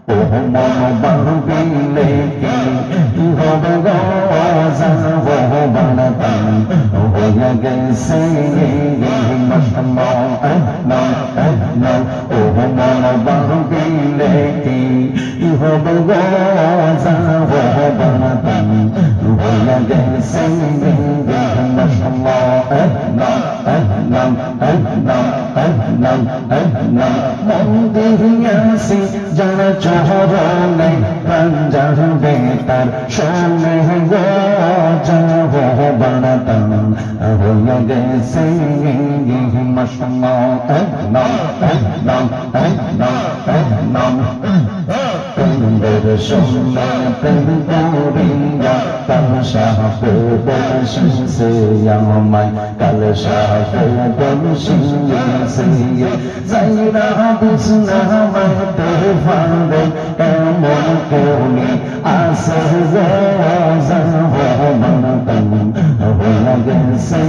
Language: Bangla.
ও মন বাহুবিলে কি হবে গো যাব বানাতাম হয়ে গেছে মাশাআল্লাহ ও মন বাহুবিলে কি হবে গো যাব বানাতাম হয়ে গেছে মন দিয়াছি যারা চরণে প্রাণ যাবে তার শোনে গো যাব বানাতাম হয়ে গেছে প্রেমের শোনে প্রেম করিয়া কাল সাহাবে বলছে আমায় কাল সাহাবে বলছে যাইরা বুঝনা মাইতে ফারে এমন করি আসে যাব বানাতাম হয়ে গেছে